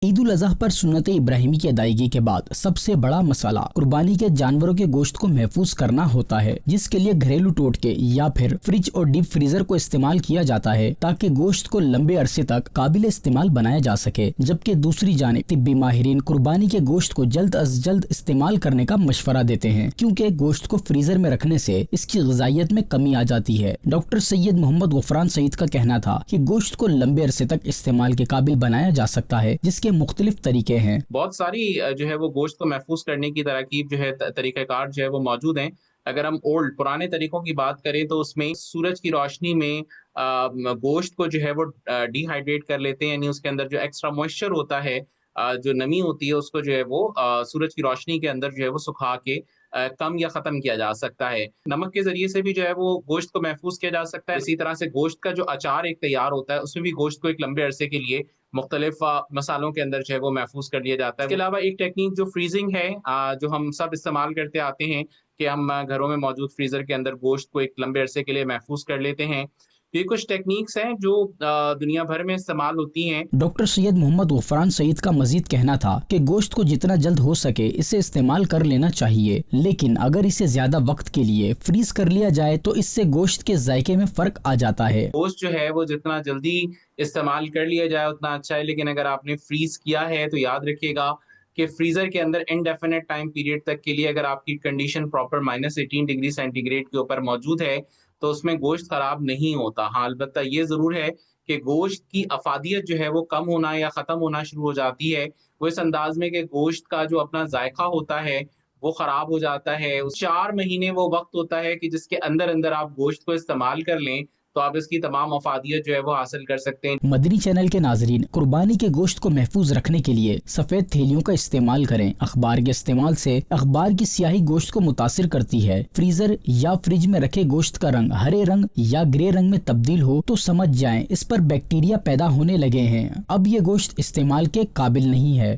عید الاضحیٰ پر سنت ابراہیمی کی ادائیگی کے بعد سب سے بڑا مسئلہ قربانی کے جانوروں کے گوشت کو محفوظ کرنا ہوتا ہے، جس کے لیے گھریلو ٹوٹکے یا پھر فریج اور ڈیپ فریزر کو استعمال کیا جاتا ہے تاکہ گوشت کو لمبے عرصے تک قابل استعمال بنایا جا سکے، جبکہ دوسری جانب طبی ماہرین قربانی کے گوشت کو جلد از جلد استعمال کرنے کا مشورہ دیتے ہیں، کیونکہ گوشت کو فریزر میں رکھنے سے اس کی غذائیت میں کمی آ جاتی ہے۔ ڈاکٹر سید محمد غفران سعید کا کہنا تھا کہ گوشت کو لمبے عرصے تک استعمال کے قابل بنایا جا سکتا ہے، جس کے مختلف طریقے ہیں۔ بہت ساری جو ہے وہ گوشت کو محفوظ کرنے کی تراکیب جو ہے طریقہ کار جو ہے وہ موجود ہیں۔ اگر ہم پرانے طریقوں کی بات کریں تو اس میں سورج کی روشنی میں گوشت کو جو ہے وہ ڈی ہائیڈریٹ کر لیتے ہیں، یعنی اس کے اندر جو ایکسٹرا موئسچر ہوتا ہے، جو نمی ہوتی ہے، اس کو جو ہے وہ سورج کی روشنی کے اندر جو ہے وہ سکھا کے کم یا ختم کیا جا سکتا ہے۔ نمک کے ذریعے سے بھی جو ہے وہ گوشت کو محفوظ کیا جا سکتا ہے۔ اسی طرح سے گوشت کا جو اچار ایک تیار ہوتا ہے، اس میں بھی گوشت کو ایک لمبے عرصے کے لیے مختلف مسالوں کے اندر جو ہے وہ محفوظ کر لیا جاتا ہے۔ اس کے علاوہ ایک ٹیکنیک جو فریزنگ ہے، جو ہم سب استعمال کرتے آتے ہیں کہ ہم گھروں میں موجود فریزر کے اندر گوشت کو ایک لمبے عرصے کے لیے محفوظ کر لیتے ہیں۔ یہ کچھ ٹیکنیکس ہیں جو دنیا بھر میں استعمال ہوتی ہیں۔ ڈاکٹر سید محمد غفران سعید کا مزید کہنا تھا کہ گوشت کو جتنا جلد ہو سکے اسے استعمال کر لینا چاہیے، لیکن اگر اسے زیادہ وقت کے لیے فریز کر لیا جائے تو اس سے گوشت کے ذائقے میں فرق آ جاتا ہے۔ گوشت جو ہے وہ جتنا جلدی استعمال کر لیا جائے اتنا اچھا ہے، لیکن اگر آپ نے فریز کیا ہے تو یاد رکھیے گا کہ فریزر کے اندر انڈیفینٹ ٹائم پیریڈ تک کے لیے اگر آپ کی condition proper -18 degree centigrade کے اوپر موجود ہے تو اس میں گوشت خراب نہیں ہوتا۔ ہاں، البتہ یہ ضرور ہے کہ گوشت کی افادیت جو ہے وہ کم ہونا یا ختم ہونا شروع ہو جاتی ہے، وہ اس انداز میں کہ گوشت کا جو اپنا ذائقہ ہوتا ہے وہ خراب ہو جاتا ہے۔ 4 مہینے وہ وقت ہوتا ہے کہ جس کے اندر آپ گوشت کو استعمال کر لیں تو آپ اس کی تمام افادیت جو ہے وہ حاصل کر سکتے ہیں۔ مدنی چینل کے ناظرین، قربانی کے گوشت کو محفوظ رکھنے کے لیے سفید تھیلیوں کا استعمال کریں۔ اخبار کے استعمال سے اخبار کی سیاہی گوشت کو متاثر کرتی ہے۔ فریزر یا فریج میں رکھے گوشت کا رنگ ہرے رنگ یا گرے رنگ میں تبدیل ہو تو سمجھ جائیں اس پر بیکٹیریا پیدا ہونے لگے ہیں، اب یہ گوشت استعمال کے قابل نہیں ہے۔